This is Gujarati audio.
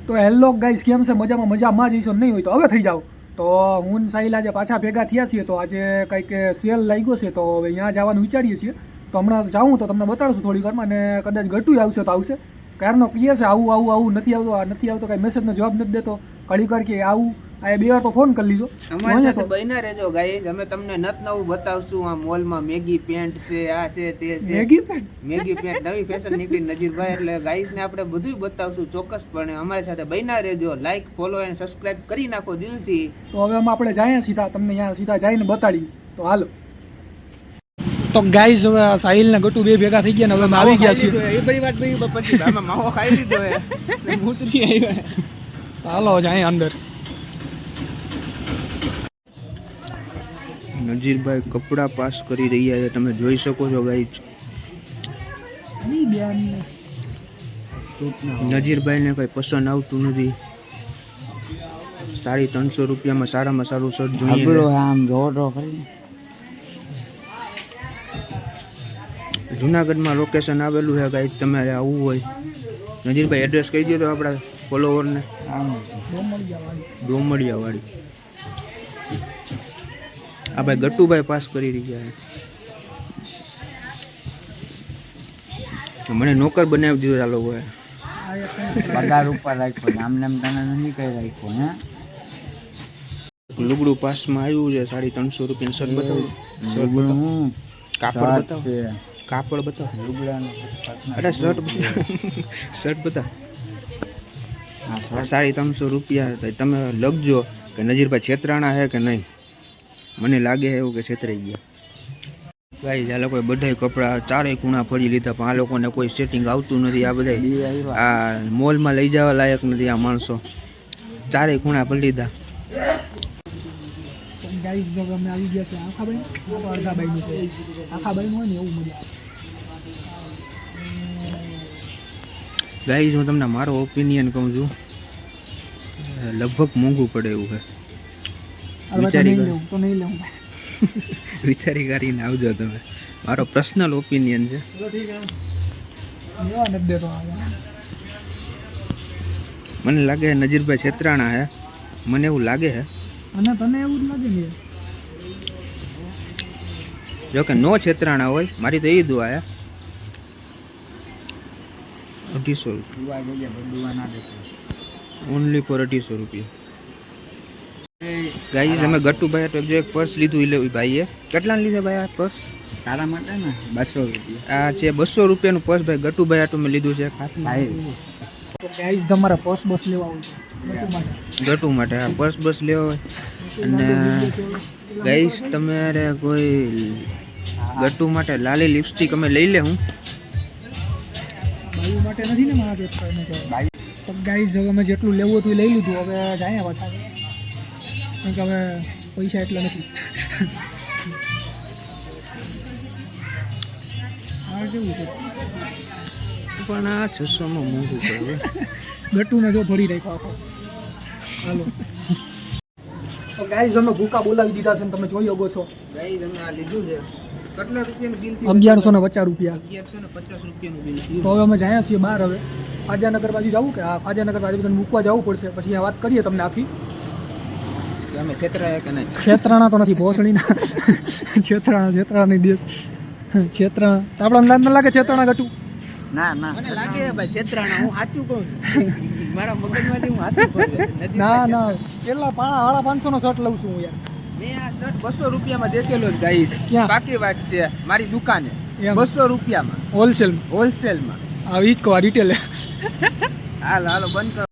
તો હેલો ગાઈસ, કેમ છે? મજામાં મજામાં જઈશો? નહીં હોય તો હવે થઈ જાઓ. તો હું ને સાહિલ આજે પાછા ભેગા થયા છીએ. તો આજે કંઈક સેલ લાગ્યો છે, તો હવે અહીંયા જવાનું વિચારીએ છીએ. તો હમણાં જાઉં તો તમને બતાડશું થોડી વારમાં, અને કદાચ ગટું આવશે તો આવશે. કારનો કહીએ છે આવું નથી આવતો, આ નથી આવતો, કાંઈ મેસેજનો જવાબ નથી દેતો. ઘડી કર કે આવું આ 2 વાર તો ફોન કરી લીધો. અમારી સાથે બન્યા રહેજો ગાઈસ, અમે તમને નવું બતાવશું. આ મોલમાં મેગી પેન્ટ છે, આ છે તે છે. મેગી પેન્ટ નવી ફેશન નીકળી નજીરભાઈ, એટલે ગાઈસ ને આપણે બધું બતાવશું ચોક્કસપણે. અમારી સાથે બન્યા રહેજો, લાઈક ફોલો અને સબસ્ક્રાઇબ કરી નાખો દિલથી. તો હવે આપણે જાય સીધા, તમને અહીંયા સીધા જઈને બતાડી. તો હાલો. તો ગાઈસ હવે સાહિલ ને ગટુ બે ભેગા થઈ ગયા ને હવે અમે આવી ગયા છીએ. એ બધી વાત બધી પછી આમાં માવો ખાઈ લીધો હે, મૂતરી આવ્યા. હાલો જાય અંદર. નજીરભાઈ કપડા પાસ કરી રહ્યા છે, તમે જોઈ શકો છો ગાઈસ. નજીરભાઈને કઈ પસંદ આવતું નથી. 350 રૂપિયામાં સારામાં સારું શર્ટ જોઈએ. આમ જોડો કરી જુનાગઢમાં લોકેશન આવેલું છે ગાઈસ, તમારે આવવું હોય. નજીરભાઈ એડ્રેસ કહી દો તો આપણા ફોલોવરને. ડોમડિયા વાળી. આ ભાઈ ગટુભાઈ પાસ કરી રહ્યા છે. મને નોકર બનાવી દીધો આ લોકોએ. પગાર ઉપર રાખ્યો, આમને એમ તને નહીં કઈ રાખ્યો. હે લુગડું પાસમાં આવ્યું છે. 350 રૂપિયાનું શર્ટ બતાવો. કાપડ બતાવો. કાપડ બતાવો. લુગડાનો અરે શર્ટ બતાવો. 350 રૂપિયા. તમે લખજો કે નજીરભાઈ છેતરાણા છે કે નહીં. મને લાગે એવું કે છેતરાઈ ગયા. ગાઈસ આ લોકોએ બધાય કપડા ચારેય ખૂણા ફરી લીધા, પણ આ લોકોને કોઈ સેટિંગ આવતું નથી. આ બધા આ મોલમાં લઈ જવા લાયક નથી આ માણસો. ચારેય ખૂણા ફરી લીધા. ગાઈસ જો અમે આવી ગયા છે આખાબાઈ, અડધાબાઈનું છે. આખાબાઈનું હોય ને એવું મજા આવે. ગાઈસ હું તમને મારો ઓપિનિયન કહું છું, લગભગ મોંઘું પડે એવું છે. વિચારી કરીને આવજો તમે. મારો પર્સનલ ઓપિનિયન છે. મને લાગે નજીરભાઈ છેતરાણા હે, મને એવું લાગે છે. અને તને એવું જ લાગે ને? જો કે નો છેતરાણા હોય, મારી તો એ દુઆ હે. 250 રૂપિયા ઓનલી ફોર 250 રૂપિયા. ગાઈસ અમે ગટુભાઈ તો જો એક પર્સ લીધું એ લેવું ભાઈએ. કેટલા લીધા ભાઈ આ પર્સ? તારા માટે ને 200 રૂપિયા. આ છે 200 રૂપિયાનું પર્સ ભાઈ ગટુભાઈ આટું મેં લીધું છે. તો ગાઈસ તમારે પર્સ બસ લેવા હોય ગટુ માટે આ પર્સ બસ લેવા હોય. અને ગાઈસ તમારે કોઈ ગટુ માટે લાલી લિપસ્ટિક અમે લઈ લે. હું બાયું માટે નથી ને મારા પેટ. તો ગાઈસ હવે અમે જેટલું લેવું હતું એ લઈ લીધું. હવે જાય પાછા, કારણ કે હવે પૈસા એટલા નથી. હા કેવું છે પણ આ 600માં મોંઘું પડે. ગટુને જો ભરી રાખ્યો આખો. હાલો તો ગાઈસ અમે ભૂકા બોલાવી દીધા છે ને તમે જોઈ શકો છો. ગાઈસ અમે આ લીધું છે. કેટલા રૂપિયાનું બિલ થયું? 1150 રૂપિયા. 1150 રૂપિયાનું બિલ થયું. તો હવે અમે જાય છીએ બહાર. હવે ખાજાનગર બાજુ જવું કે હા ખાજાનગર બાજુ બધાને મૂકવા જવું પડશે. પછી અહીંયા વાત કરીએ તમને આખી. અમે છેતરાયા કે નહીં? છેતરાણા તો નથી, ભોસડીના છેતરાણા દેશ. છેતરાણા આપણો અંદાજ ન લાગે છેતરાણા ગટુ? ના મને લાગે ભાઈ છેતરાણા. હું સાચું કહું છું. મારા મગજમાંથી હું સાચું કહું છું. ના પેલા 550 નો શર્ટ લઉં છું હું યાર. મેં આ શર્ટ 200 રૂપિયામાં દેખેલો જ ગાઈસ. ક્યાં? બાકી વાત છે મારી દુકાને 200 રૂપિયામાં હોલસેલ હોલસેલમાં. આ ઈ જ કહો, આ રિટેલ. હાલો બંધ કરો.